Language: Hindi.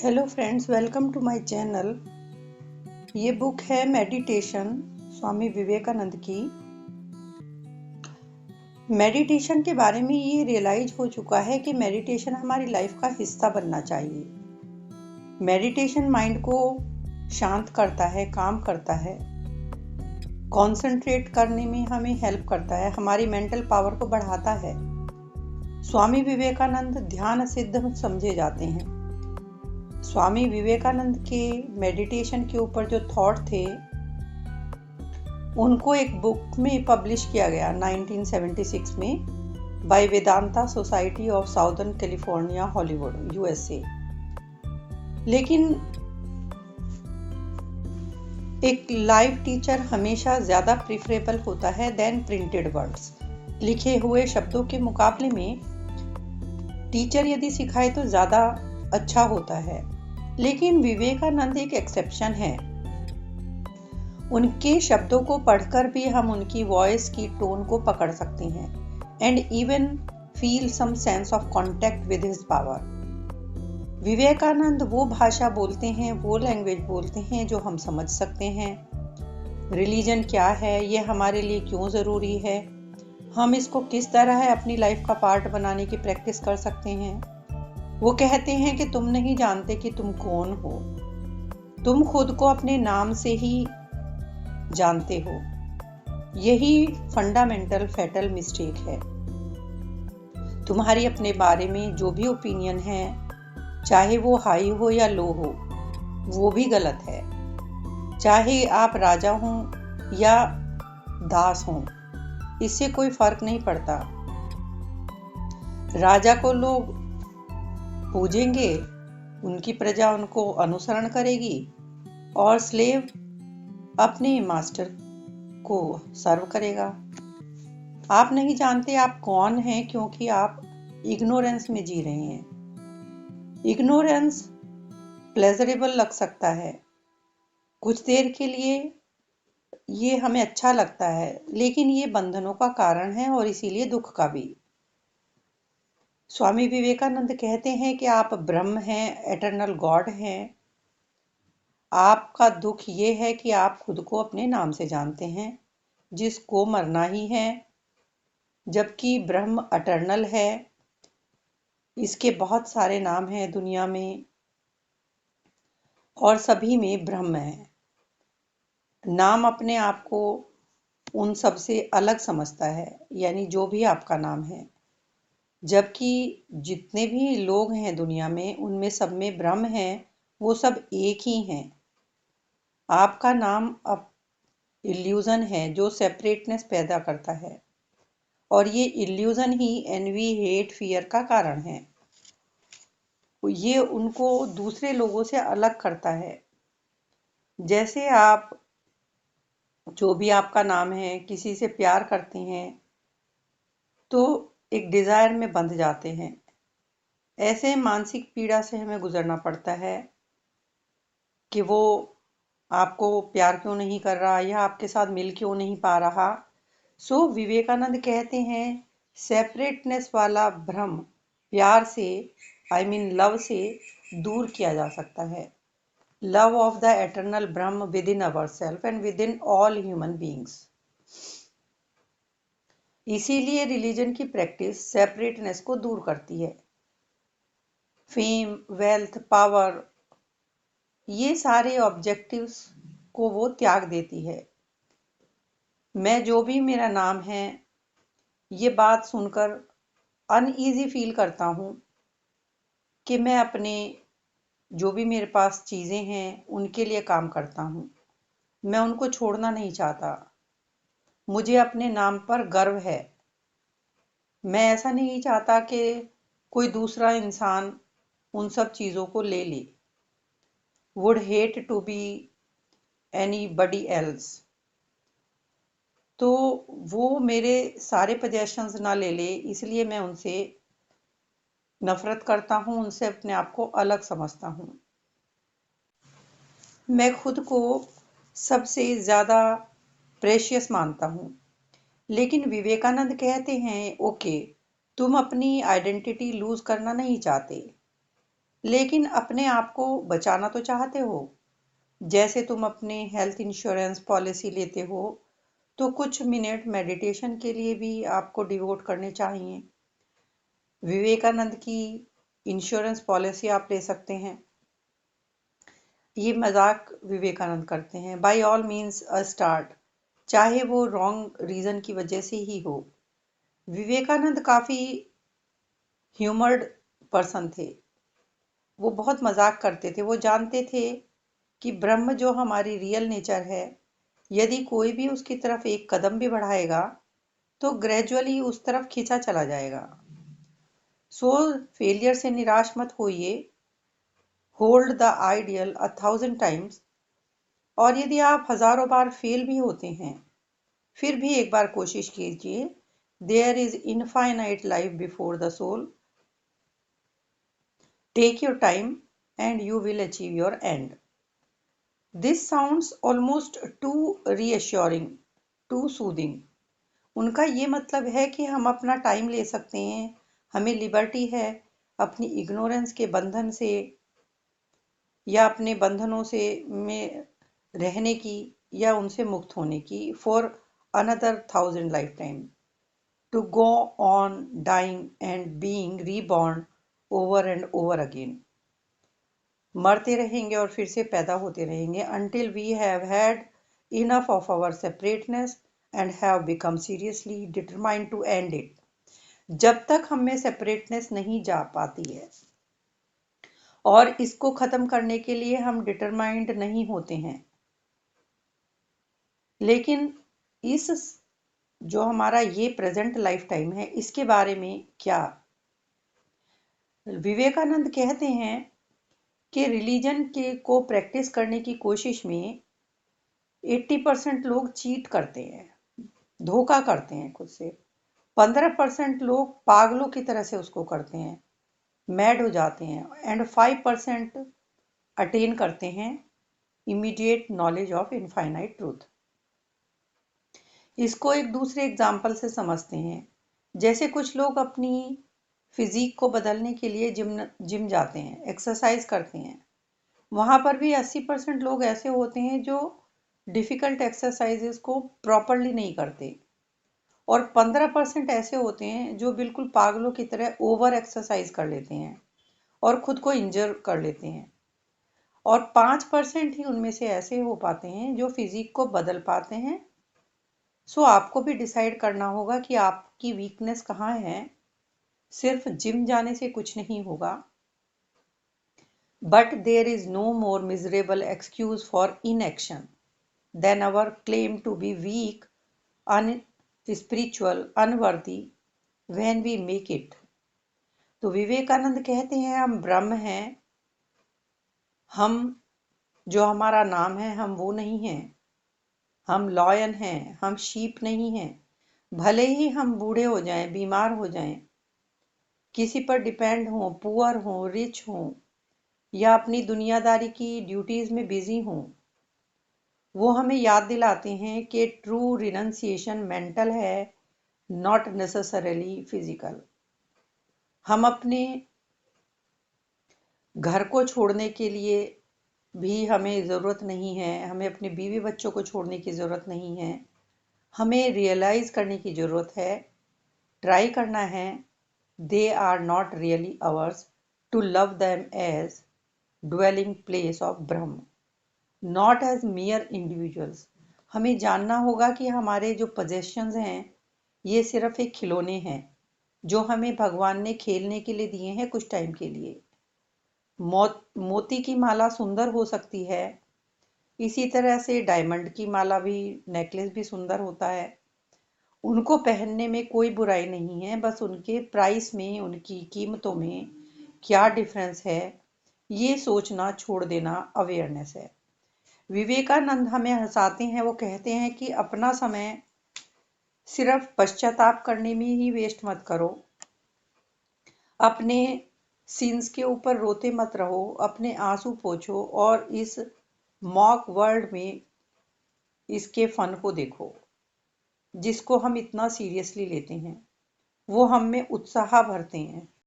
Hello friends, welcome to my channel. ये बुक है मेडिटेशन, स्वामी विवेकानंद की। मेडिटेशन के बारे में ये रियलाइज हो चुका है कि मेडिटेशन हमारी लाइफ का हिस्सा बनना चाहिए। मेडिटेशन माइंड को शांत करता है, काम करता है, कंसंट्रेट करने में हमें हेल्प करता है, हमारी मेंटल पावर को बढ़ाता है। स्वामी विवेकानंद ध्यान सिद्ध समझे जाते हैं। स्वामी विवेकानंद के मेडिटेशन के ऊपर जो थॉट थे उनको एक बुक में पब्लिश किया गया 1976 में by Vedanta Society of Southern California, Hollywood, USA. लेकिन एक लाइव टीचर हमेशा ज्यादा प्रिफरेबल होता है देन प्रिंटेड वर्ड्स। लिखे हुए शब्दों के मुकाबले में टीचर यदि सिखाए तो ज्यादा अच्छा होता है। लेकिन विवेकानंद एक एक्सेप्शन है। उनके शब्दों को पढ़कर भी हम उनकी वॉइस की टोन को पकड़ सकते हैं and even feel some sense of contact with his power. Vivekananda वो भाषा बोलते हैं, वो लैंग्वेज बोलते हैं जो हम समझ सकते हैं। रिलीजन क्या है, ये हमारे लिए क्यों ज़रूरी है, हम इसको किस तरह अपनी लाइफ का पार्ट बनाने की प्रैक्टिस कर सकते हैं। वो कहते हैं कि तुम नहीं जानते कि तुम कौन हो, तुम खुद को अपने नाम से ही जानते हो। यही फंडामेंटल फैटल मिस्टेक है। तुम्हारी अपने बारे में जो भी ओपिनियन है, चाहे वो हाई हो या लो हो, वो भी गलत है। चाहे आप राजा हो या दास हो, इससे कोई फर्क नहीं पड़ता। राजा को लोग पूजेंगे, उनकी प्रजा उनको अनुसरण करेगी और स्लेव अपने मास्टर को सर्व करेगा। आप नहीं जानते आप कौन हैं क्योंकि आप इग्नोरेंस में जी रहे हैं। इग्नोरेंस प्लेजरेबल लग सकता है, कुछ देर के लिए ये हमें अच्छा लगता है, लेकिन ये बंधनों का कारण है और इसीलिए दुख का भी। स्वामी विवेकानंद कहते हैं कि आप ब्रह्म हैं, एटर्नल गॉड हैं। आपका दुख ये है कि आप खुद को अपने नाम से जानते हैं, जिसको मरना ही है, जबकि ब्रह्म अटर्नल है। इसके बहुत सारे नाम हैं दुनिया में और सभी में ब्रह्म है। नाम अपने आप को उन सब से अलग समझता है, यानी जो भी आपका नाम है, जबकि जितने भी लोग हैं दुनिया में उनमें सब में ब्रह्म है, वो सब एक ही हैं। आपका नाम अब इल्यूजन है जो सेपरेटनेस पैदा करता है और ये इल्यूजन ही एनवी, हेट, फियर का कारण है। ये उनको दूसरे लोगों से अलग करता है। जैसे आप, जो भी आपका नाम है, किसी से प्यार करते हैं तो एक डिजायर में बंध जाते हैं। ऐसे मानसिक पीड़ा से हमें गुजरना पड़ता है कि वो आपको प्यार क्यों नहीं कर रहा या आपके साथ मिल क्यों नहीं पा रहा। सो विवेकानंद कहते हैं सेपरेटनेस वाला भ्रम प्यार से, आई मीन लव से दूर किया जा सकता है। Love of the eternal Brahma with in our self and with in all human beings. इसीलिए रिलीजन की प्रैक्टिस सेपरेटनेस को दूर करती है। फेम, वेल्थ, पावर, ये सारे ऑब्जेक्टिव्स को वो त्याग देती है। मैं जो भी मेरा नाम है, ये बात सुनकर अनईजी फील करता हूँ कि मैं अपने जो भी मेरे पास चीज़ें हैं उनके लिए काम करता हूँ। मैं उनको छोड़ना नहीं चाहता। मुझे अपने नाम पर गर्व है। मैं ऐसा नहीं चाहता कि कोई दूसरा इंसान उन सब चीज़ों को ले ले। Would hate to be anybody else. तो वो मेरे सारे पोजेशंस ना ले ले, इसलिए मैं उनसे नफरत करता हूँ, उनसे अपने आप को अलग समझता हूँ। मैं खुद को सबसे ज़्यादा प्रेशियस मानता हूँ। लेकिन विवेकानंद कहते हैं ओके, तुम अपनी आइडेंटिटी लूज करना नहीं चाहते, लेकिन अपने आप को बचाना तो चाहते हो। जैसे तुम अपने हेल्थ इंश्योरेंस पॉलिसी लेते हो तो कुछ मिनट मेडिटेशन के लिए भी आपको डिवोट करने चाहिए। विवेकानंद की इंश्योरेंस पॉलिसी आप ले सकते हैं। ये मजाक विवेकानंद करते हैं। By all means a start, चाहे वो रॉन्ग रीजन की वजह से ही हो। विवेकानंद काफी ह्यूमर्ड पर्सन थे। वो बहुत मजाक करते थे। वो जानते थे कि ब्रह्म जो हमारी रियल नेचर है, यदि कोई भी उसकी तरफ एक कदम भी बढ़ाएगा तो ग्रेजुअली उस तरफ खींचा चला जाएगा। सो फेलियर से निराश मत होइए। Hold the ideal 1,000 times. और यदि आप हजारों बार फेल भी होते हैं, फिर भी एक बार कोशिश कीजिए। There is infinite life before the soul. Take your time and you will achieve your end. This sounds almost too reassuring, too soothing. उनका ये मतलब है कि हम अपना टाइम ले सकते हैं, हमें लिबर्टी है अपनी इग्नोरेंस के बंधन से या अपने बंधनों से में रहने की या उनसे मुक्त होने की, for another 1,000 life time, to go on dying and being reborn over and over again. मरते रहेंगे और फिर से पैदा होते रहेंगे until we have had enough of our separateness and have become seriously determined to end it। जब तक हम में सेपरेटनेस नहीं जा पाती है और इसको खत्म करने के लिए हम डिटरमाइंड नहीं होते हैं। लेकिन इस जो हमारा ये प्रेजेंट लाइफ टाइम है, इसके बारे में क्या? विवेकानंद कहते हैं कि रिलीजन के को प्रैक्टिस करने की कोशिश में 80% लोग चीट करते हैं, धोखा करते हैं खुद से। 15% लोग पागलों की तरह से उसको करते हैं, मैड हो जाते हैं। एंड 5% अटेन करते हैं immediate knowledge of infinite truth. इसको एक दूसरे एग्जाम्पल से समझते हैं। जैसे कुछ लोग अपनी फिजिक को बदलने के लिए जिम जाते हैं, एक्सरसाइज करते हैं। वहां पर भी 80% लोग ऐसे होते हैं जो डिफिकल्ट एक्सरसाइजेस को प्रॉपरली नहीं करते, और 15% ऐसे होते हैं जो बिल्कुल पागलों की तरह ओवर एक्सरसाइज कर लेते हैं और खुद को इंजर कर लेते हैं। और 5% ही उनमें से ऐसे हो पाते हैं जो फिजिक को बदल पाते हैं। सो आपको भी डिसाइड करना होगा कि आपकी वीकनेस कहाँ है। सिर्फ जिम जाने से कुछ नहीं होगा। But there is no more miserable excuse for inaction than our claim to be weak, unspiritual, unworthy when we make it. तो विवेकानंद कहते हैं हम ब्रह्म हैं, हम जो हमारा नाम है हम वो नहीं हैं। हम लॉयन हैं, हम शीप नहीं हैं। भले ही हम बूढ़े हो जाएं, बीमार हो जाएं, किसी पर डिपेंड हों, पुअर हों, रिच हों, या अपनी दुनियादारी की ड्यूटीज में बिजी हों, वो हमें याद दिलाते हैं कि ट्रू रिनंसिएशन मेंटल है, नॉट नेसेसरली फिजिकल। हम अपने घर को छोड़ने के लिए भी हमें ज़रूरत नहीं है, हमें अपने बीवी बच्चों को छोड़ने की ज़रूरत नहीं है। हमें रियलाइज़ करने की ज़रूरत है, ट्राई करना है, they are not really ours, to love them as dwelling place of Brahma, not as mere individuals. हमें जानना होगा कि हमारे जो पोजेशंस हैं ये सिर्फ एक खिलौने हैं जो हमें भगवान ने खेलने के लिए दिए हैं कुछ टाइम के लिए। मोती की माला सुंदर हो सकती है, इसी तरह से डायमंड की माला भी, नेकलेस भी सुंदर होता है। उनको पहनने में कोई बुराई नहीं है, बस उनके प्राइस में, उनकी कीमतों में क्या डिफरेंस है, ये सोचना छोड़ देना अवेयरनेस है। विवेकानंद हमें हंसाते हैं। वो कहते हैं कि अपना समय सिर्फ पश्चाताप करने में ही वेस्ट मत करो, अपने सीन्स के ऊपर रोते मत रहो, अपने आंसू पोंछो और इस मॉक वर्ल्ड में इसके फन को देखो जिसको हम इतना सीरियसली लेते हैं। वो हम में उत्साह भरते हैं।